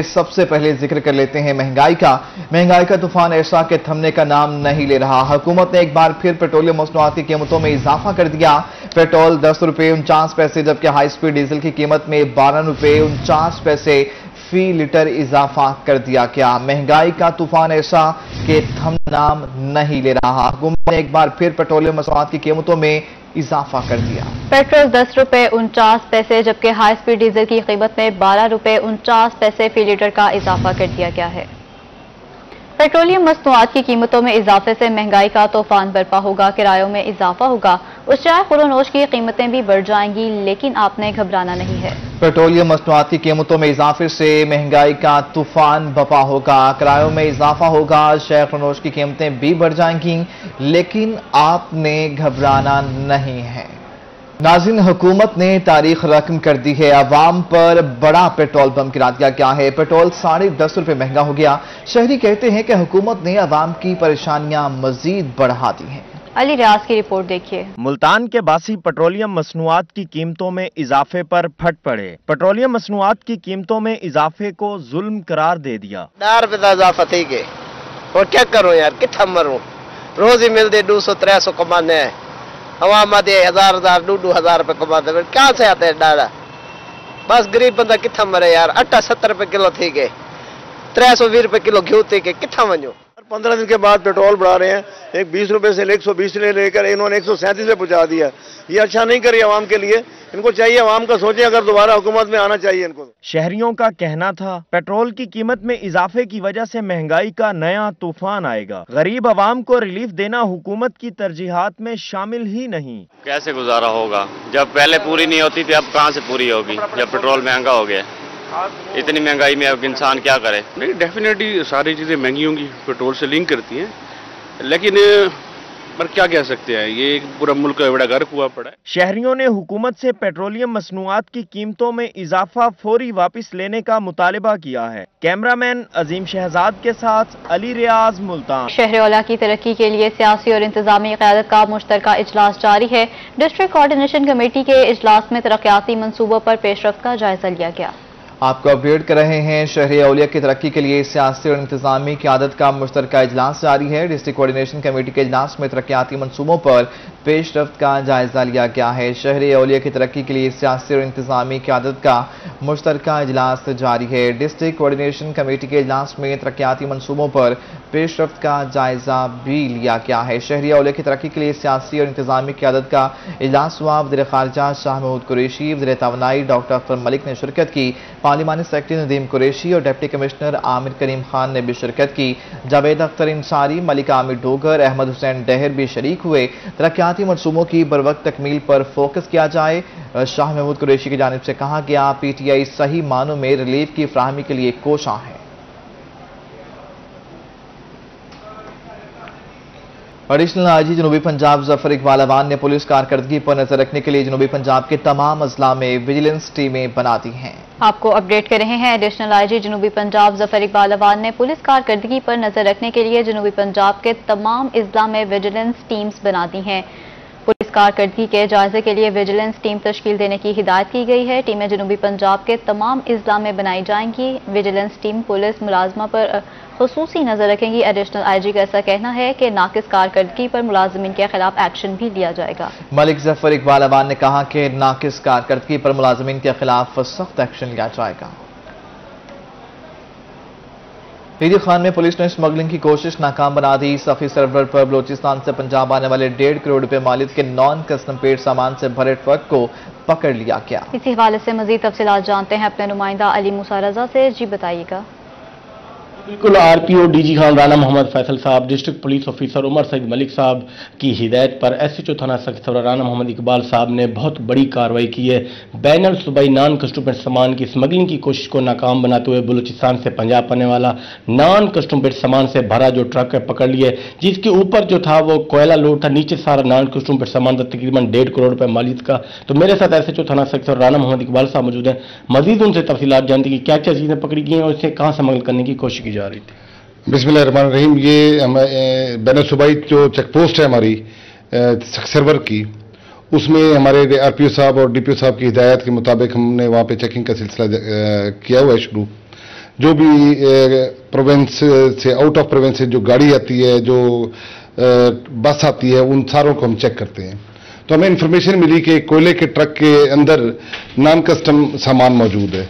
सबसे पहले जिक्र कर लेते हैं महंगाई का तूफान ऐसा के थमने का नाम नहीं ले रहा। हुकूमत ने एक बार फिर पेट्रोलियम मसनूआत की कीमतों में इजाफा कर दिया। पेट्रोल 10 रुपये 49 पैसे जबकि हाई स्पीड डीजल की कीमत में 12 रुपये 49 पैसे फी लीटर इजाफा कर दिया गया। महंगाई का तूफान ऐसा के थमने नाम नहीं ले रहा। हुकूमत ने एक बार फिर पेट्रोलियम मसनूआत की कीमतों में इजाफा कर दिया। पेट्रोल 10 रुपये 49 पैसे जबकि हाई स्पीड डीजल की कीमत में 12 रुपये 49 पैसे फी लीटर का इजाफा कर दिया गया है। पेट्रोलियम मसनूआत की कीमतों में इजाफे से महंगाई का तूफान बरपा होगा, किरायों में इजाफा होगा, उश्चाए खुरोनोश की कीमतें भी बढ़ जाएंगी, लेकिन आपने घबराना नहीं है। पेट्रोलियम मसनूआत की कीमतों में इजाफे से महंगाई का तूफान बरपा होगा, किरायों में इजाफा होगा, उश्चाए खुरोनोश की कीमतें भी बढ़ जाएंगी, लेकिन आपने घबराना नहीं है। नाज़रीन, हुकूमत ने तारीख रकम कर दी है। अवाम पर बड़ा पेट्रोल बम गिरा दिया गया है। पेट्रोल 10.5 रुपये महंगा हो गया। शहरी कहते हैं कि हुकूमत ने अवाम की परेशानियां मजीद बढ़ा दी हैं। अली रियाज की रिपोर्ट देखिए। मुल्तान के बासी पेट्रोलियम मसनूआत की कीमतों में इजाफे पर फट पड़े। पेट्रोलियम मसनूआत की कीमतों में इजाफे को जुल्म करार दे दिया। इजाफा थी के और क्या करूं यार, कितना मरूं, रोज ही मिलते 200-300 कमाने, हवा दे 1000 2-2000 रुपए कमाते, कहाँ से आते हैं डाला। बस गरीब बंदा कितना मरे यार। आटा 70 रुपए किलो थी के, 320 रुपए किलो घी थी के, कितना वनो। 15 दिन के बाद पेट्रोल बढ़ा रहे हैं। एक 20 रुपए से 120 लेकर इन्होंने 137 पे पहुंचा दिया। ये अच्छा नहीं करी आवाम के लिए। इनको चाहिए आवाम का सोचें, अगर दोबारा हुकूमत में आना चाहिए इनको। शहरियों का कहना था पेट्रोल की कीमत में इजाफे की वजह से महंगाई का नया तूफान आएगा। गरीब आवाम को रिलीफ देना हुकूमत की तरजीहात में शामिल ही नहीं। कैसे गुजारा होगा, जब पहले पूरी नहीं होती थी, अब कहाँ से पूरी होगी जब पेट्रोल महंगा हो गया। इतनी महंगाई में अब इंसान क्या करे। नहीं, डेफिनेटली सारी चीज़ें महंगी होंगी, पेट्रोल से लिंक करती हैं, लेकिन पर क्या कह सकते हैं, ये एक पूरा मुल्क का बड़ा गर्क हुआ पड़ा है। शहरियों ने हुकूमत से पेट्रोलियम मसनूआत की कीमतों में इजाफा फौरी वापस लेने का मुतालबा किया है। कैमरामैन अजीम शहजाद के साथ अली रियाज, मुल्तान। शहर-ए-औला की तरक्की के लिए सियासी और इंतजामी क़यादत का मुश्तरका इजलास जारी है। डिस्ट्रिक्ट कोऑर्डिनेशन कमेटी के इजलास में तरक्याती मंसूबों पर पेशरफ्त का जायजा लिया गया। आपको अपडेट कर रहे हैं। शहर-ए-औलिया की तरक्की के लिए सियासी और इंतजामी क़यादत का मुश्तरका इजलास जारी है। डिस्ट्रिक्ट कोऑर्डिनेशन कमेटी के इजलास में तरक्याती मंसूबों पर पेशरफ्त का जायजा लिया गया है। शहर-ए-औलिया की तरक्की के लिए सियासी और इंतजामी क़यादत का मुश्तरका इजलास जारी है। डिस्ट्रिक्ट कोऑर्डिनेशन कमेटी के इजलास में तरक्याती मंसूबों पर पेशरफ्त का जायजा भी लिया गया है। शहर-ए-औलिया की तरक्की के लिए सियासी और इंतजामी क़यादत का इजलास हुआ। वज़ीर ख़ारिजा शाह महमूद कुरैशी, वज़ीर तवानाई डॉक्टर अख्तर मलिक ने शिरकत की। पार्लिमानी सेक्रेटरी नदीम कुरैशी और डिप्टी कमिश्नर आमिर करीम खान ने भी शिरकत की। जावेद अख्तर इंसारी, मलिका आमिर डोगर, अहमद हुसैन डहर भी शरीक हुए। तरक्याती मनसूबों की बरवक्त तकमील पर फोकस किया जाए। शाह महमूद कुरैशी की जानिब से कहा गया, PTI सही मानों में रिलीफ की फराहमी के लिए कोशां है। एडिशनल IG जनूबी पंजाब जफर इकबाल अवान ने पुलिस कारकर्दगी पर नजर रखने के लिए जनूबी पंजाब के तमाम अजला में विजिलेंस टीमें बना दी हैं। आपको अपडेट कर रहे हैं। एडिशनल IG जनूबी पंजाब जफर इकबाल अवान ने पुलिस कारकर्दगी पर नजर रखने के लिए जनूबी पंजाब के तमाम अजला में विजिलेंस टीम्स बना दी हैं। पुलिस कारकर्दगी के जायजे के लिए विजिलेंस टीम तश्कील देने की हिदायत की गई है। टीमें जनूबी पंजाब के तमाम अजला में बनाई जाएंगी। विजिलेंस टीम पुलिस मुलाजमा पर खुसूसी नजर रखेंगी। एडिशनल IG का ऐसा कहना है कि नाकिस कारकर्दगी पर मुलाजमीन के खिलाफ एक्शन भी लिया जाएगा। मलिक जफर इकबाल अवान ने कहा कि नाकिस कारकर्दगी पर मुलाजमीन के खिलाफ सख्त एक्शन लिया जाएगा। ईदी खान में पुलिस ने स्मगलिंग की कोशिश नाकाम बना दी। सफी सर्वर पर बलोचिस्तान से पंजाब आने वाले 1.5 करोड़ रुपए मालियत के नॉन कस्टम पेड सामान से भरे ट्रक को पकड़ लिया गया। इसी हवाले से मजीद तफसीलात जानते हैं अपने नुमाइंदा अली मूसा रजा से। जी बताइएगा। बिल्कुल RPO DG Khan Rana Mohammad Faisal sahab, district police officer Umar Saeed Malik sahab की हिदायत पर SHO थाना सखीसर राना मोहम्मद इकबाल साहब ने बहुत बड़ी कार्रवाई की है। बैनल सूबाई नॉन कस्टम सामान की स्मगलिंग की कोशिश को नाकाम बनाते हुए बलूचिस्तान से पंजाब आने वाला नॉन कस्टम सामान से भरा जो ट्रक है पकड़ लिए, जिसके ऊपर जो था वो कोयला लोड था, नीचे सारा नॉन कस्टम सामान था तकरीबन 1.5 करोड़ रुपए मालियत का। तो मेरे साथ SHO थाना सखीसर राना मोहम्मद इकबाल साहब मौजूद हैं। मजीद उनसे तफसीलात जानते कि क्या क्या चीजें पकड़ी गई हैं और इसे कहाँ स्मगल करने की कोशिश की जा रही थी। बिस्मिल्लाहिर्रहमानिर्रहीम। ये बैनर सूबाई जो चेक पोस्ट है हमारी सर्वर की, उसमें हमारे RPO साहब और DPO साहब की हिदायत के मुताबिक हमने वहाँ पे चेकिंग का सिलसिला किया हुआ है शुरू, जो भी प्रोविंस से, आउट ऑफ प्रोविंस से जो गाड़ी आती है, जो बस आती है, उन सारों को हम चेक करते हैं। तो हमें इंफॉर्मेशन मिली कि कोयले के ट्रक के अंदर नॉन कस्टम सामान मौजूद है।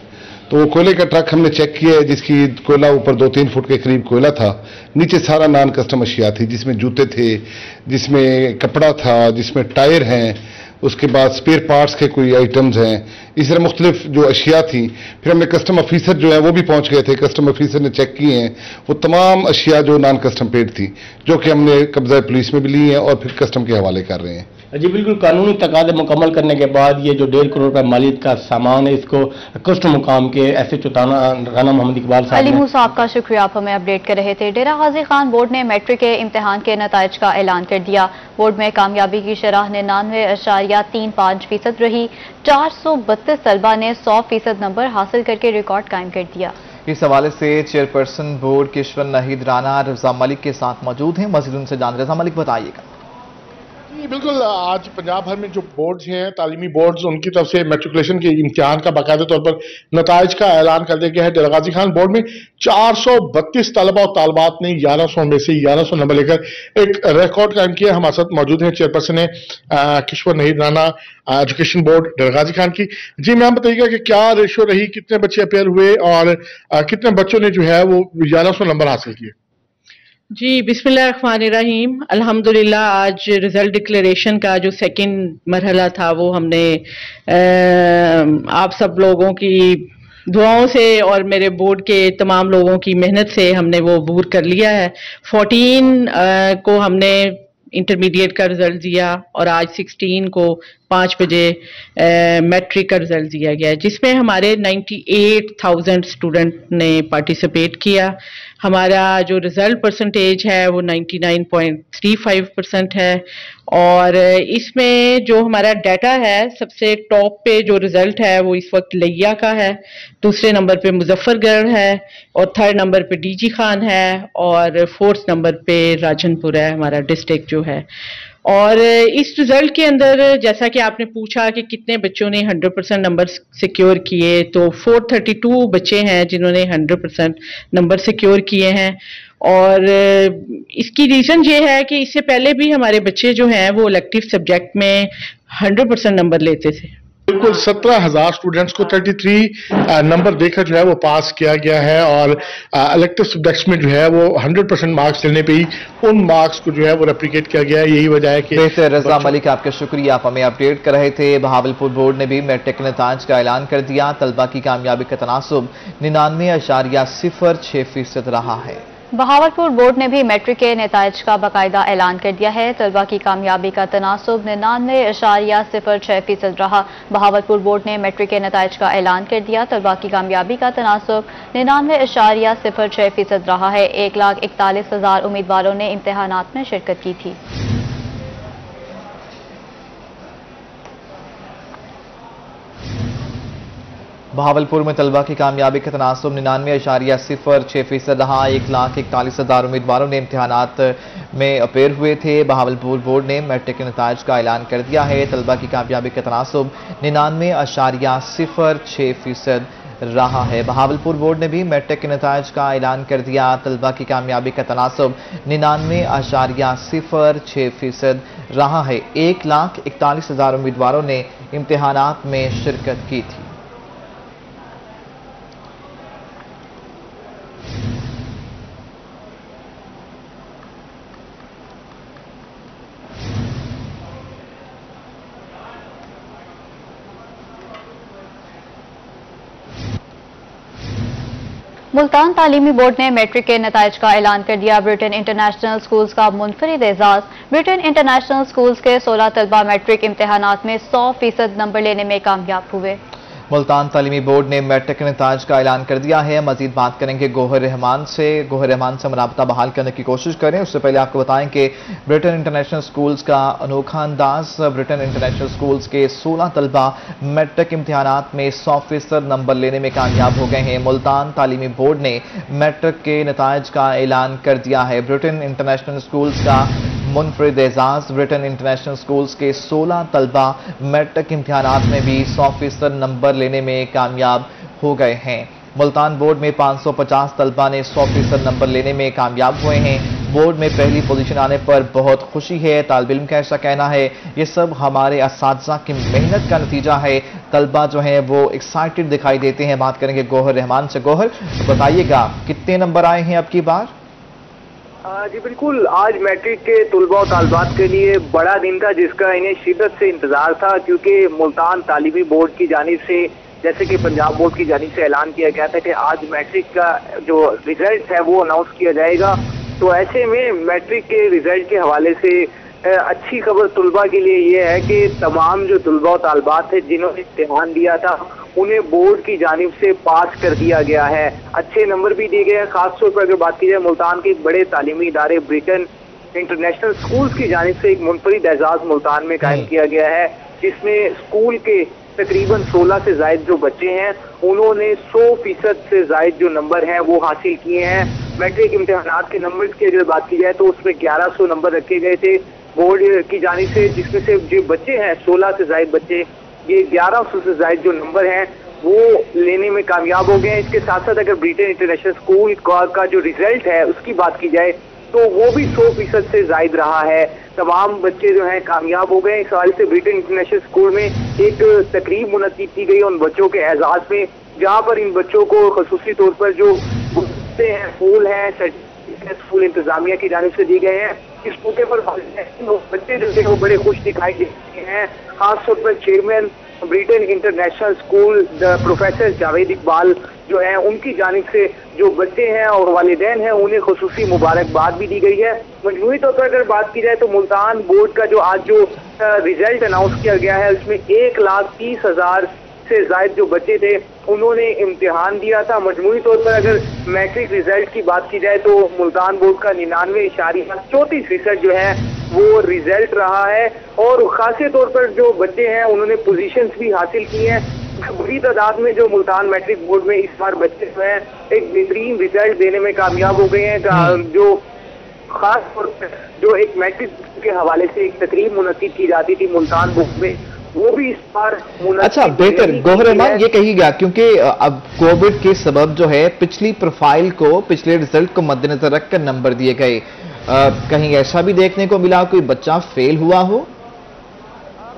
तो वो कोयले का ट्रक हमने चेक किया है, जिसकी कोयला ऊपर 2-3 फुट के करीब कोयला था, नीचे सारा नॉन कस्टम अशिया थी, जिसमें जूते थे, जिसमें कपड़ा था, जिसमें टायर हैं, उसके बाद स्पेयर पार्ट्स के कोई आइटम्स हैं, इस तरह मुख्तलिफ जो अशिया थी। फिर हमने कस्टम ऑफिसर जो है वो भी पहुंच गए थे, कस्टम ऑफिसर ने चेक किए हैं वो तमाम अशिया जो नॉन कस्टम पेड थी, जो कि हमने कब्जा पुलिस में भी ली हैं और फिर कस्टम के हवाले कर रहे हैं। जी बिल्कुल, कानूनी तकादे मुकम्मल करने के बाद ये जो 1.5 करोड़ रुपए मालियत का सामान है, इसको कस्टम मुकाम के SHO राना मोहम्मद इकबाल साहब अली मूसा, आपका शुक्रिया, आप हमें अपडेट कर रहे थे। डेरा गाजी खान बोर्ड ने मैट्रिक के इम्तिहान के नताइज का ऐलान कर दिया। बोर्ड में कामयाबी की शरह 99.35% रही। 432 तलबा ने 100% नंबर हासिल करके रिकॉर्ड कायम कर दिया। इस हवाले से चेयरपर्सन बोर्ड किश्वर नाहिद राना रजा मलिक के साथ मौजूद हैं। मजीद उनसे जान रजा मलिक बताइएगा। जी बिल्कुल, आज पंजाब भर में जो बोर्ड्स हैं, तालीमी बोर्ड्स, उनकी तरफ से मेट्रिकुलेशन के इम्तिहान का बाकायदा तौर पर नताइज का ऐलान कर दिया गया है। डेरा गाजी खान बोर्ड में 432 तलबा और तालबात ने 1100 में से 1100 नंबर लेकर एक रिकॉर्ड कायम किया। हमारे साथ मौजूद हैं चेयरपर्सन है किश्वर नाहिद राना एजुकेशन बोर्ड डेरा गाजी खान की। जी मैम, बताइएगा कि क्या रेशो रही, कितने बच्चे अपेयर हुए और कितने बच्चों ने जो है वो 1100 नंबर हासिल किए? जी बिस्मिल्लाहिर्रहमानिर्रहीम, अल्हम्दुलिल्लाह आज रिजल्ट डिक्लेरेशन का जो सेकंड मरहला था वो हमने आप सब लोगों की दुआओं से और मेरे बोर्ड के तमाम लोगों की मेहनत से हमने वो अबूर कर लिया है। 14 को हमने इंटरमीडिएट का रिजल्ट दिया और आज 16 को 5 बजे मैट्रिक का रिजल्ट दिया गया, जिसमें हमारे 98,000 स्टूडेंट ने पार्टिसिपेट किया। हमारा जो रिजल्ट परसेंटेज है वो 99.35% है और इसमें जो हमारा डाटा है, सबसे टॉप पे जो रिजल्ट है वो इस वक्त लिया का है, दूसरे नंबर पे मुजफ्फरगढ़ है और थर्ड नंबर पे डीजी खान है और फोर्थ नंबर पे राजनपुर है हमारा डिस्ट्रिक्ट जो है। और इस रिजल्ट के अंदर जैसा कि आपने पूछा कि कितने बच्चों ने 100% नंबर सिक्योर किए, तो 432 बच्चे हैं जिन्होंने 100% नंबर सिक्योर किए हैं। और इसकी रीज़न ये है कि इससे पहले भी हमारे बच्चे जो हैं वो इलेक्टिव सब्जेक्ट में 100% नंबर लेते थे। बिल्कुल 17,000 स्टूडेंट्स को 33 नंबर देकर जो है वो पास किया गया है और इलेक्टिव सब्जेक्ट्स में जो है वो 100% मार्क्स लेने पे ही उन मार्क्स को जो है वो रेप्लिकेट किया गया है। यही वजह है कि बेहतर रजा मलिक, आपका शुक्रिया, आप हमें अपडेट कर रहे थे। बहावलपुर बोर्ड ने भी मैट्रिक के नताइज का ऐलान कर दिया। तलबा की कामयाबी का तनासुब 99.06% रहा है। बहावलपुर बोर्ड ने भी मैट्रिक के नताइज का बाकायदा ऐलान कर दिया है। तलबा की कामयाबी का तनासुब 99.06% रहा। बहावलपुर बोर्ड ने मैट्रिक के नताइज का ऐलान कर दिया। तलबा की कामयाबी का तनासुब 99.06% रहा है। 1,41,000 उम्मीदवारों ने इम्तिहानात में शिरकत की थी। बहावलपुर में तलबा की कामयाबी का तनासुब 99.06% रहा। 1,41,000 उम्मीदवारों ने इम्तिहानात में अपेयर हुए थे। बहावलपुर बोर्ड ने मैट्रिक के नताइज का ऐलान कर दिया है। तलबा की कामयाबी का तनासुब 99.06% रहा है। बहावलपुर बोर्ड ने भी मैट्रिक के नताइज का ऐलान कर दिया। तलबा की कामयाबी का तनासुब 99.06% रहा है। 1,41,000 उम्मीदवारों ने इम्तिहानात में शिरकत की थी। मुल्तान तालीमी बोर्ड ने मैट्रिक के नताइज का ऐलान कर दिया। ब्रिटेन इंटरनेशनल स्कूल्स का मुनफरिद एजाज। ब्रिटेन इंटरनेशनल स्कूल्स के 16 तलबा मैट्रिक इम्तिहानात में 100% नंबर लेने में कामयाब हुए। मुल्तान तालीमी बोर्ड ने मैट्रिक के नताइज का ऐलान कर दिया है। मजीद बात करेंगे गोहर रहमान से हम राब्ता बहाल करने की कोशिश करें। उससे पहले आपको बताएं कि ब्रिटेन इंटरनेशनल स्कूल्स का अनोखा अंदाज। ब्रिटेन इंटरनेशनल स्कूल्स के 16 तलबा मैट्रिक इम्तिहानात में 100% नंबर लेने में कामयाब हो गए हैं। मुल्तान तालीमी बोर्ड ने मैट्रिक के नताइज का ऐलान कर दिया है। ब्रिटेन इंटरनेशनल स्कूल्स का मुनफरिद एजाज। ब्रिटेन इंटरनेशनल स्कूल्स के 16 तलबा मैट्रिक इम्तिहानात में भी 100% नंबर लेने में कामयाब हो गए हैं। मुल्तान बोर्ड में 550 तलबा ने 100% नंबर लेने में कामयाब हुए हैं। बोर्ड में पहली पोजीशन आने पर बहुत खुशी है, तालिब इल्म का ऐसा कहना है। ये सब हमारे असातिज़ा की मेहनत का नतीजा है। तलबा जो है वो एक्साइटेड दिखाई देते हैं। बात करेंगे गौहर रहमान से। गौहर, बताइएगा कितने नंबर आए हैं अब की बार? जी बिल्कुल, आज मैट्रिक के तुलबा और तालबात के लिए बड़ा दिन था जिसका इन्हें शिद्दत से इंतजार था, क्योंकि मुल्तान तालीमी बोर्ड की जानिब से, जैसे कि पंजाब बोर्ड की जानिब से ऐलान किया गया था कि आज मैट्रिक का जो रिजल्ट है वो अनाउंस किया जाएगा। तो ऐसे में मैट्रिक के रिजल्ट के हवाले से अच्छी खबर तुलबा के लिए ये है कि तमाम जो तुलबा और तालबात थे जिन्होंने इम्तिहान दिया था उन्हें बोर्ड की जानिब से पास कर दिया गया है। अच्छे नंबर भी दिए गए हैं। खासतौर पर अगर बात की जाए मुल्तान के बड़े तालीमी इदारे ब्रिटेन इंटरनेशनल स्कूल्स की जानिब से एक मुनफरिद एजाज मुल्तान में कायम किया गया है, जिसमें स्कूल के तकरीबन 16 से जायद जो बच्चे हैं उन्होंने 100% से जायद जो नंबर हैं वो हासिल किए हैं। मैट्रिक इम्तिहानात के नंबर की अगर बात की जाए तो उसमें 1100 नंबर रखे गए थे बोर्ड की जानिब से, जिसमें से जो बच्चे हैं 16 से जायद बच्चे, ये 1100 से जायद जो नंबर हैं वो लेने में कामयाब हो गए हैं। इसके साथ साथ अगर ब्रिटेन इंटरनेशनल स्कूल का जो रिजल्ट है उसकी बात की जाए तो वो भी 100% से जायद रहा है। तमाम बच्चे जो हैं कामयाब हो गए। इस हवाले से ब्रिटेन इंटरनेशनल स्कूल में एक तकरीब मुनक्किद की गई उन बच्चों के एजाज में, जहाँ पर इन बच्चों को खसूसी तौर पर जो हैं फूल हैं सर्टिफिकेट स्कूल इंतजामिया की जानिब से दिए गए हैं। इस मौके पर बच्चे जो थे वो बड़े खुश दिखाई देते हैं। खासतौर पर chairman Britain international school professor Javed Iqbal जो है उनकी जानिब से जो बच्चे हैं और वालिदैन हैं उन्हें खुसूसी मुबारकबाद भी दी गई है। मजमूई तौर पर अगर बात की जाए तो मुल्तान बोर्ड का जो आज जो रिजल्ट अनाउंस किया गया है उसमें 1,30,000 से जायद जो बच्चे थे उन्होंने इम्तिहान दिया था। मजमूई तौर पर अगर मैट्रिक रिजल्ट की बात की जाए तो मुल्तान बोर्ड का 99.34% जो है वो रिजल्ट रहा है। और खासे तौर पर जो बच्चे हैं उन्होंने पोजीशंस भी हासिल की हैं। बड़ी तादाद में जो मुल्तान मैट्रिक बोर्ड में इस बार बच्चे जो हैं एक बेहतरीन रिजल्ट देने में कामयाब हो गए हैं। जो खास तौर पर जो एक मैट्रिक के हवाले से एक तकरीब मुनक्किद की जाती थी मुल्तान बोर्ड में, वो भी इस बार अच्छा बेहतर। गौहर रहमान, ये कहिएगा क्योंकि अब कोविड के सबब जो है पिछली प्रोफाइल को, पिछले रिजल्ट को मद्देनजर रखकर नंबर दिए गए, कहीं ऐसा भी देखने को मिला कोई बच्चा फेल हुआ हो?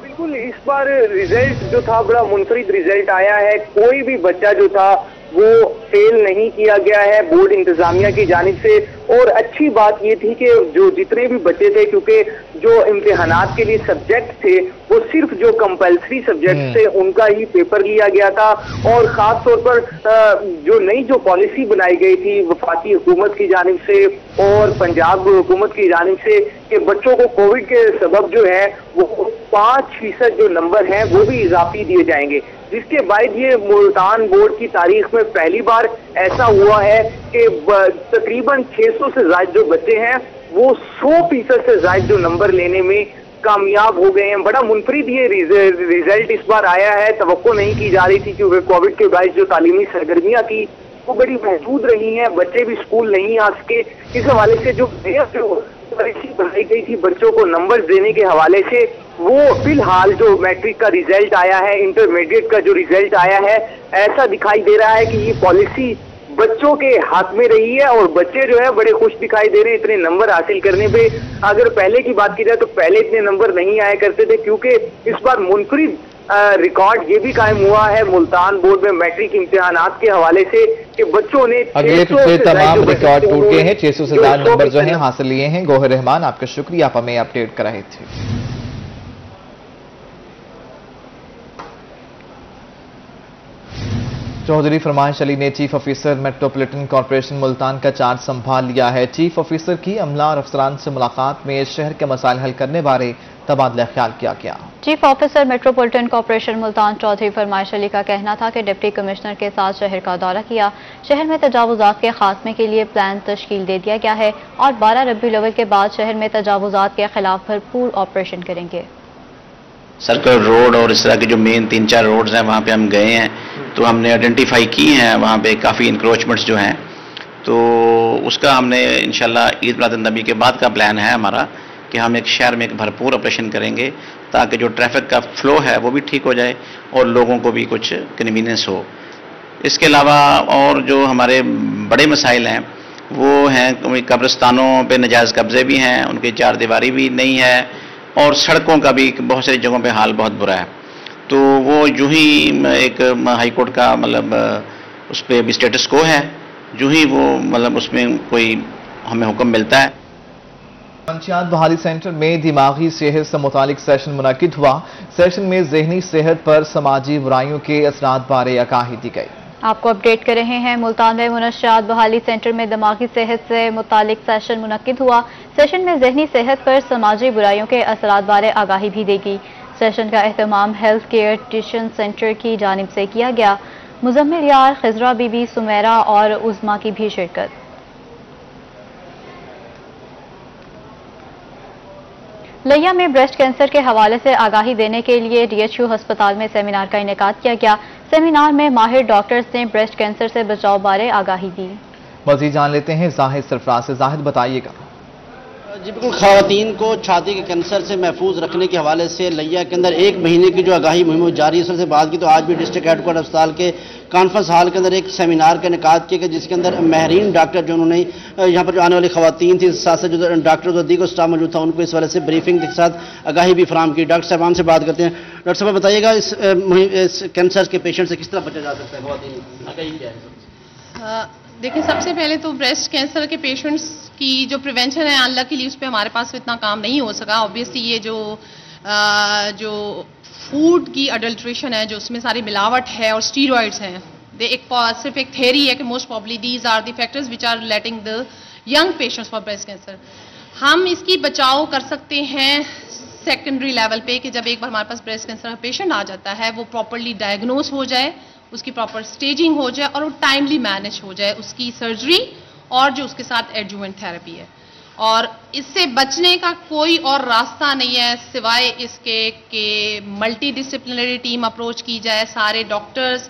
बिल्कुल, इस बार रिजल्ट जो था बड़ा मुनफरिद रिजल्ट आया है। कोई भी बच्चा जो था वो फेल नहीं किया गया है बोर्ड इंतजामिया की जानिब से। और अच्छी बात ये थी कि जो जितने भी बच्चे थे, क्योंकि जो इम्तिहानात के लिए सब्जेक्ट थे वो सिर्फ जो कंपल्सरी सब्जेक्ट थे उनका ही पेपर लिया गया था। और ख़ास तौर पर जो नई जो पॉलिसी बनाई गई थी वफाकी हुकूमत की जानिब से और पंजाब हुकूमत की जानिब से कि बच्चों को कोविड के सबब जो है वो 5% जो नंबर हैं वो भी इजाफी दिए जाएंगे, जिसके बाद ये मुल्तान बोर्ड की तारीख में पहली बार ऐसा हुआ है कि तकरीबन 600 से ज्यादा जो बच्चे हैं वो 100% से ज्यादा जो नंबर लेने में कामयाब हो गए हैं। बड़ा मुनफरिद ये रिजल्ट इस बार आया है। तवक्को नहीं की जा रही थी क्योंकि कोविड के बाद जो तालीमी सरगर्मियां थी वो बड़ी महदूद रही हैं, बच्चे भी स्कूल नहीं आ सके। इस हवाले से जो पॉलिसी बनाई गई थी बच्चों को नंबर देने के हवाले से, वो फिलहाल जो मैट्रिक का रिजल्ट आया है, इंटरमीडिएट का जो रिजल्ट आया है, ऐसा दिखाई दे रहा है कि ये पॉलिसी बच्चों के हाथ में रही है और बच्चे जो है बड़े खुश दिखाई दे रहे हैं इतने नंबर हासिल करने पे। अगर पहले की बात की जाए तो पहले इतने नंबर नहीं आया करते थे, क्योंकि इस बार मुनफरिद रिकॉर्ड ये भी कायम हुआ है मुल्तान बोर्ड में मैट्रिक इम्तिहानात के हवाले से कि बच्चों ने अगले पिछले तमाम रिकॉर्ड टूट गए हैं। 600 से ज्यादा नंबर जो है हासिल लिए हैं। गौहर रहमान, आपका शुक्रिया, आप हमें अपडेट कर रहे थे। चौधरी फरमान अली ने chief officer metropolitan corporation Multan का चार्ज संभाल लिया है। चीफ ऑफिसर की अमला और अफसरान से मुलाकात में शहर के मसाइल हल करने बारे तबादला ख्याल किया गया। Chief officer metropolitan corporation Multan Chaudhry Farman Ali का कहना था कि डिप्टी कमिश्नर के साथ शहर का दौरा किया, शहर में तजावुजात के खात्मे के लिए प्लान तश्कील दे दिया गया है और 12 रबीउल अव्वल के बाद शहर में तजावुजात के खिलाफ भरपूर ऑपरेशन करेंगे। सर्कल रोड और इस तरह के जो मेन 3-4 रोड्स हैं वहाँ पे हम गए हैं, तो हमने आइडेंटिफाई की हैं वहाँ पे काफ़ी इंक्रोचमेंट्स जो हैं, तो उसका हमने इंशाल्लाह ईद मिलाद नबी के बाद का प्लान है हमारा कि हम एक शहर में एक भरपूर ऑपरेशन करेंगे ताकि जो ट्रैफिक का फ्लो है वो भी ठीक हो जाए और लोगों को भी कुछ कन्वीनियंस हो। इसके अलावा और जो हमारे बड़े मसाइल हैं वो हैं कब्रिस्तानों पे नजायज़ कब्जे भी हैं, उनकी चारदीवारी भी नहीं है और सड़कों का भी बहुत सारी जगहों पे हाल बहुत बुरा है। तो वो यूं ही एक हाई कोर्ट का मतलब उस पर अभी स्टेटस को है, यूं ही वो मतलब उसमें कोई हमें हुक्म मिलता है। पंचायत बहाली सेंटर में दिमागी सेहत से मुतालिक सेशन मुनक्किद हुआ। सेशन में ज़हनी सेहत पर समाजी बुराइयों के असरात बारे आगाही दी गई। आपको अपडेट कर रहे हैं। मुल्तान में मुनशियात बहाली सेंटर में दिमागी सेहत से मुतालिक सेशन मुनक्किद हुआ। सेशन में ज़हनी सेहत पर समाजी बुराइयों के असरात बारे आगाही भी देगी। सेशन का एहतमाम हेल्थ केयर ट्यूशन सेंटर की जानिब से किया गया। मुजम्मिल यार, खिजरा बीबी, सुमेरा और उज़मा की भी शिरकत। लिया में ब्रेस्ट कैंसर के हवाले से आगाही देने के लिए DHU अस्पताल में सेमिनार का इनेकाद किया गया। सेमिनार में माहिर डॉक्टर्स ने ब्रेस्ट कैंसर से बचाव बारे आगाही दी। मज़ीद जान लेते हैं जाहिद सरफराज से। जाहिद, बताइएगा। जी बिल्कुल, खवातीन को छाती के कैंसर से महफूज रखने के हवाले से लिया के अंदर 1 महीने की जो आगाही मुहिम जारी है, उससे बात की तो आज भी डिस्ट्रिक्ट हेडक्वार्टर अस्पताल के कॉन्फ्रेंस हॉल के अंदर एक सेमिनार का इनेकाद किया गया, जिसके अंदर माहिरीन डॉक्टर जो उन्होंने यहाँ पर जो आने वाली खवातीन थी, साथ साथ जो डॉक्टर जो दीगर स्टाफ मौजूद था, उनको इस वाले से ब्रीफिंग के साथ आगाही भी फराहम की। डॉक्टर साहबान से बात करते हैं। डॉक्टर साहब बताइएगा, इस कैंसर के पेशेंट से किस तरह बचा जा सकता है? खवातीन आगाही क्या है? देखिए, सबसे पहले तो ब्रेस्ट कैंसर के पेशेंट्स की जो प्रिवेंशन है, अनलकीली उस पर हमारे पास इतना काम नहीं हो सका। ऑब्वियसली ये जो फूड की अडल्ट्रेशन है, जो उसमें सारी मिलावट है और स्टीरॉइड्स हैं, सिर्फ एक थ्योरी है कि most probably these are the factors which are letting the young patients for breast cancer. हम इसकी बचाव कर सकते हैं सेकेंडरी लेवल पे कि जब एक बार हमारे पास ब्रेस्ट कैंसर का पेशेंट आ जाता है, वो प्रॉपरली डायग्नोज हो जाए, उसकी प्रॉपर स्टेजिंग हो जाए और वो टाइमली मैनेज हो जाए, उसकी सर्जरी और जो उसके साथ एडजुवेंट थेरेपी है। और इससे बचने का कोई और रास्ता नहीं है सिवाय इसके कि मल्टी डिसिप्लिनरी टीम अप्रोच की जाए। सारे डॉक्टर्स,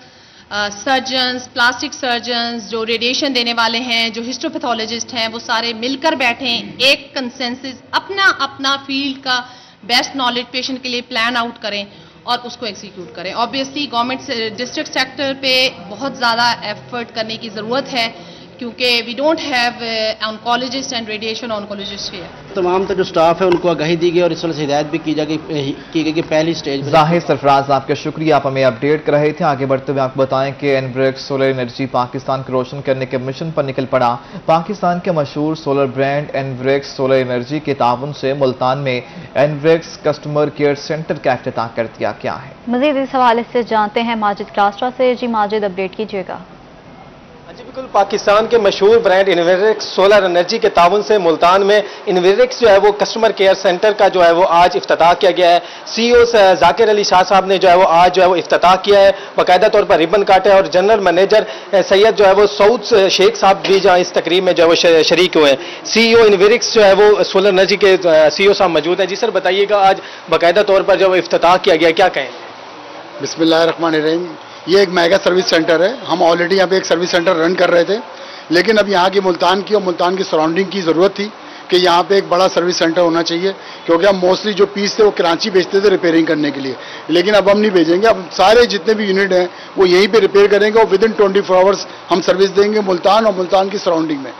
सर्जन्स, प्लास्टिक सर्जन्स, जो रेडिएशन देने वाले हैं, जो हिस्टोपैथोलॉजिस्ट हैं, वो सारे मिलकर बैठें, एक कंसेंसस अपना अपना फील्ड का बेस्ट नॉलेज पेशेंट के लिए प्लान आउट करें और उसको एग्जीक्यूट करें। ऑब्वियसली गवर्नमेंट डिस्ट्रिक्ट सेक्टर पे बहुत ज़्यादा एफर्ट करने की ज़रूरत है, क्योंकि we don't have oncologist and radiation oncologist here. तमाम तो जो स्टाफ है उनको आगाही दी गई और इस वजह से हिदायत भी की गई कि पहली स्टेज। जाहिद सरफराज, आपका शुक्रिया, आप हमें अपडेट कर रहे थे। आगे बढ़ते हुए आपको बताएं कि एनब्रेक्स सोलर एनर्जी पाकिस्तान को रोशन करने के मिशन पर निकल पड़ा। पाकिस्तान के मशहूर सोलर ब्रांड एनब्रेक्स सोलर एनर्जी के ताउन से मुल्तान में एनब्रेक्स कस्टमर केयर सेंटर का इफ्तिताह कर दिया गया है। मजीद इस हवाले से जानते हैं माजिद क्लास्ट्रा से। जी माजिद, अपडेट कीजिएगा। जी बिल्कुल, पाकिस्तान के मशहूर ब्रांड इन्वेरिक्स सोलर एनर्जी के ताउन से मुल्तान में इन्वेरिक्स जो है वो कस्टमर केयर सेंटर का जो है वो आज इफ्तिताह किया गया है। CEO जाकिर अली शाह साहब ने जो है वो आज जो है वो इफ्तिताह किया है, बाकायदा तौर पर रिबन काटे और जनरल मैनेजर सैयद जो है वो सऊद शेख साहब भी जहाँ इस तकरीब में जो है वो शरीक हुए हैं। CEO इन्वेरिक्स जो है वो सोलर एनर्जी के CEO साहब मौजूद हैं। जी सर, बताइएगा, आज बाकायदा तौर पर जो इफ्तिताह किया गया, क्या कहें? बिस्मिल्लाहिर्रहमानिर्रहीम। ये एक मेगा सर्विस सेंटर है। हम ऑलरेडी यहाँ पे एक सर्विस सेंटर रन कर रहे थे, लेकिन अब यहाँ की मुल्तान की और मुल्तान की सराउंडिंग की ज़रूरत थी कि यहाँ पे एक बड़ा सर्विस सेंटर होना चाहिए, क्योंकि हम मोस्टली जो पीस थे वो कराची भेजते थे रिपेयरिंग करने के लिए, लेकिन अब हम नहीं भेजेंगे। अब सारे जितने भी यूनिट हैं वो यहीं पर रिपेयर करेंगे और विदिन 24 आवर्स हम सर्विस देंगे मुल्तान और मुल्तान की सराउंडिंग में।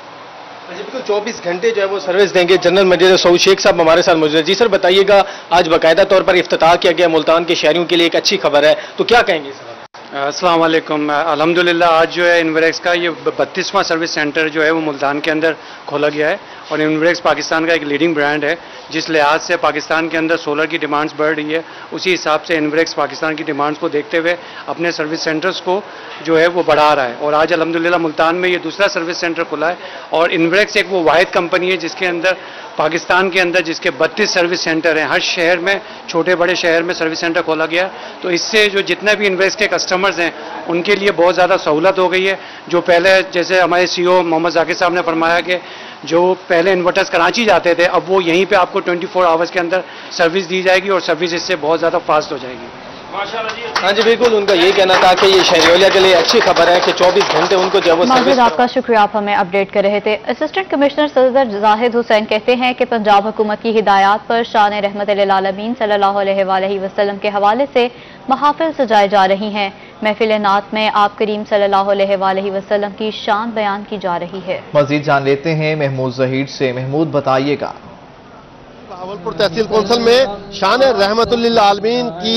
बिल्कुल 24 घंटे जो है वो सर्विस देंगे। जनरल मैनेजर सऊद शेख साहब हमारे साथ मौजूद है। जी सर, बताइएगा, आज बाकायदा तौर पर इफ्तिताह किया गया, मुल्तान के शहरियों के लिए एक अच्छी खबर है, तो क्या कहेंगे सर? अस्सलाम वालेकुम। अल्हम्दुलिल्लाह आज जो है इन्वेरेक्स का ये 32वां सर्विस सेंटर जो है वो मुल्तान के अंदर खोला गया है और इन्वेरेक्स पाकिस्तान का एक लीडिंग ब्रांड है। जिस लिहाज से पाकिस्तान के अंदर सोलर की डिमांड्स बढ़ रही है, उसी हिसाब से इन्वेरेक्स पाकिस्तान की डिमांड्स को देखते हुए अपने सर्विस सेंटर्स को जो है वो बढ़ा रहा है और आज अल्हम्दुलिल्लाह मुल्तान में ये दूसरा सर्विस सेंटर खुला है। और इन्वेरेक्स एक वो वाहिद कंपनी है जिसके अंदर पाकिस्तान के अंदर जिसके 32 सर्विस सेंटर हैं, हर शहर में, छोटे बड़े शहर में सर्विस सेंटर खोला गया। तो इससे जो जितने भी इन्वेरेक्स के कस्टमर्स हैं उनके लिए बहुत ज़्यादा सहूलत हो गई है। जो पहले, जैसे हमारे CEO मोहम्मद जाकिर साहब ने फरमाया कि जो पहले इन्वर्टर्स कराची जाते थे, अब वो यहीं पे आपको 24 आवर्स के अंदर सर्विस दी जाएगी और सर्विस इससे बहुत ज़्यादा फास्ट हो जाएगी। माशाअल्लाह जी। हाँ जी बिल्कुल, उनका यही कहना था कि ये शहरी औलिया के लिए अच्छी खबर है कि 24 घंटे उनको जब वो सर्विस। आपका शुक्रिया, आप हमें अपडेट कर रहे थे। असिस्टेंट कमिश्नर सदर जाहिद हुसैन कहते हैं कि पंजाब हुकूमत की हिदायत पर शान रहमतुल आलमीन सल्लल्लाहु अलैहि वसल्लम के हवाले से महाफिल सजाई जा रही हैं। महफिल नात में आप करीम सल्लल्लाहु अलैहि वसल्लम की शान बयान की जा रही है। मजीद जान लेते हैं महमूद जहीर से। महमूद, बताइएगा। बहावलपुर तहसील कौंसिल में शान रहमतुल आलमीन की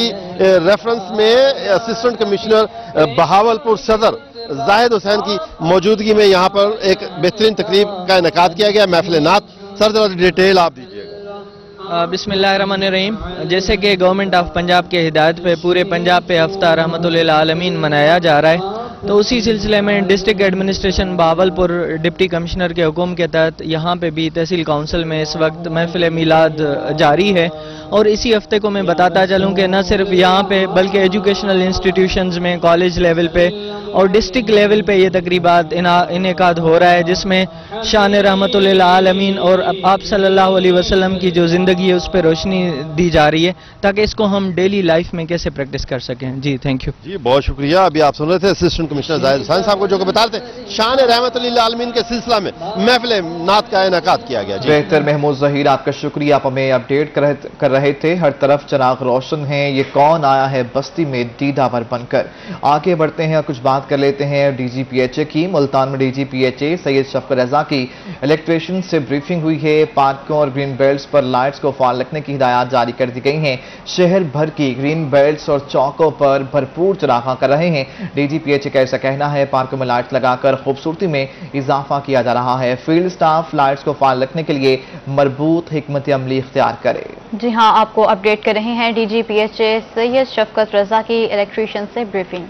रेफरेंस में असिस्टेंट कमिश्नर बहावलपुर सदर जाहिद हुसैन की मौजूदगी में यहाँ पर एक बेहतरीन तकरीब का इनेकाद किया गया, महफिल नात। सर जरा डिटेल आप दीजिएगा। बिस्मिल्लाहिर्रहमानिर्रहीम। जैसे कि गवर्नमेंट ऑफ पंजाब के हिदायत पे पूरे पंजाब पे हफ्ता रहमतुल आलमीन मनाया जा रहा है, तो उसी सिलसिले में district administration Bahawalpur deputy commissioner के हुक्म के तहत यहाँ पे भी तहसील काउंसिल में इस वक्त महफिल मिलाद जारी है। और इसी हफ्ते को मैं बताता चलूँ कि न सिर्फ यहाँ पे बल्कि एजुकेशनल इंस्टीट्यूशंस में कॉलेज लेवल पे और डिस्ट्रिक्ट लेवल पे ये तकरीबात इनेकाद हो रहा है, जिसमें शान रहमतुल आलमीन और आप सल्लल्लाहु अलैहि वसल्लम की जो ज़िंदगी है उस पर रोशनी दी जा रही है, ताकि इसको हम डेली लाइफ में कैसे प्रैक्टिस कर सकें। जी थैंक यू। जी बहुत शुक्रिया। अभी आप सुन रहे थे असिस्टेंट कमिश्नर जाहिद हुसैन साहब को, जो कि बता रहे थे शान रहमतुल आलमीन के सिलसिला में महफिल नात का इनेकाद किया गया। बेहतर महमूद जहीर, आपका शुक्रिया। आप हमें अपडेट कर रहे थे। हर तरफ चिराग रोशन है। ये कौन आया है बस्ती में दीदावर बनकर। आगे बढ़ते हैं और कुछ बात कर लेते हैं डीजीपीएचए की। मुल्तान में डीजीपीएचए सैयद शफकत रजा की इलेक्ट्रिशियन से ब्रीफिंग हुई है। पार्कों और ग्रीन बेल्ट्स पर लाइट्स को फाल रखने की हिदायत जारी कर दी गई हैं। शहर भर की ग्रीन बेल्ट्स और चौकों पर भरपूर चरागा कर रहे हैं। डीजीपीएचए का ऐसा कहना है पार्कों में लाइट्स लगाकर खूबसूरती में इजाफा किया जा रहा है। फील्ड स्टाफ लाइट्स को फाल रखने के लिए मरबूत हिकमत अमली इख्तियार करे। जी हाँ, आपको अपडेट कर रहे हैं डीजीपीएचए सैयद शफकत रजा की इलेक्ट्रिशियन से ब्रीफिंग।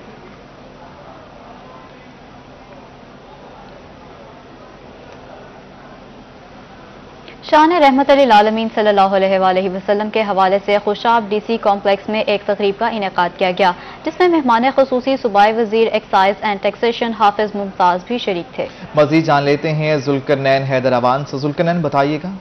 शान रहमतुल आलमीन सल्लल्लाहु अलैहि वसल्लम के हवाले से खुशाब डीसी कॉम्प्लेक्स में एक तकरीब का इनेकाद किया गया, जिसमें मेहमान खुसूसी सूबाई वजीर एक्साइज एंड टैक्सेशन हाफिज मुमताज भी शरीक थे। मजीद जान लेते हैं जुल्करनैन हैदराबाद से। जुल्करनैन, बताइएगा।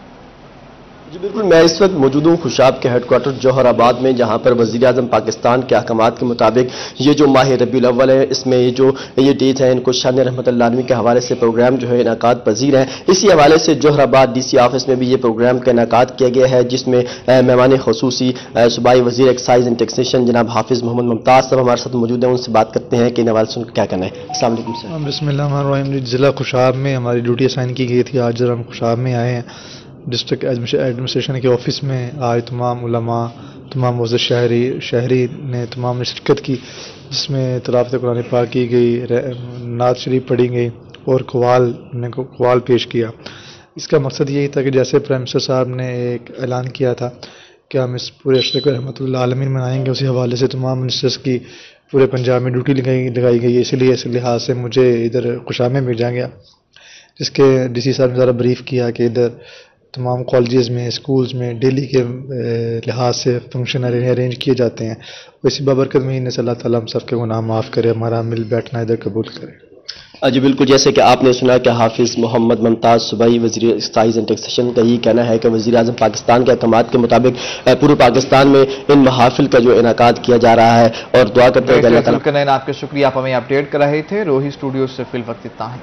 जी बिल्कुल, मैं इस वक्त मौजूद हूँ खुशाब के हेडक्वार्टर जौहराबाद में, जहाँ पर वज़ीर आज़म पाकिस्तान के अहकामात के मुताबिक ये जो माह रबीउल अव्वल है, इसमें ये डेट है, इनको शान रहमतुल आलमीन के हवाले से प्रोग्राम जो है इनेकाद पजीर है। इसी हवाले से जौहराबाद डीसी ऑफिस में भी ये प्रोग्राम का इनेकाद किया गया है, जिसमें मेहमान खुसूसी सूबाई वज़ीर एक्साइज एंड टैक्सेशन जनाब हाफिज मोहम्मद मुमताज़ साहब हमारे साथ मौजूद हैं। उनसे बात करते हैं कि इन हवाले से उनका क्या कहना है। अस्सलाम वालेकुम सर। बिस्मिल्लाहिर्रहमानिर्रहीम। जिला खुशाब में हमारी ड्यूटी असाइन की गई थी। आज जरा हम खुशाब में आए हैं डिस्ट्रिक्ट एडमिनिस्ट्रेशन के ऑफिस में। आज तमाम उलमा, तमाम वज़ीर शहरी ने तमाम ने शिरकत की, जिसमें तिलावत कुरान पाक की गई, नात शरीफ पढ़ी गई और कवाल पेश किया। इसका मकसद यही था कि जैसे प्राइम मिनिस्टर साहब ने एक ऐलान किया था कि हम इस पूरे अरसे को रहमतुल आलमीन मनाएंगे, उसी हवाले से तमाम मिनिस्टर्स की पूरे पंजाब में ड्यूटी लगाई गई। इसलिए इस लिहाज से मुझे इधर खुशाब में भेजा गया, जिसके डीसी साहब ने ज़रा ब्रीफ किया कि इधर तमाम कॉलेजेस में, स्कूल्स में डेली के लिहाज से फंक्शन अरेंज किए जाते हैं। इसी बाबरकत महीने से अल्लाह ताला हम सबके गुनाह माफ़ करे, हमारा मिल बैठना इधर कबूल करे। जी बिल्कुल, जैसे कि आपने सुना कि हाफिज मोहम्मद मुमताज़ सूबाई वज़ीर एक्साइज एंड टैक्सेशन का यही कहना है कि वज़ीर आज़म पाकिस्तान के अहकामात के मुताबिक पूरे पाकिस्तान में इन महाफिल का जो इनेकाद किया जा रहा है और दुआ करते हैं। आपका शुक्रिया, आप हमें अपडेट कर रहे थे। रोही स्टूडियो से फिल वक्त इतना है।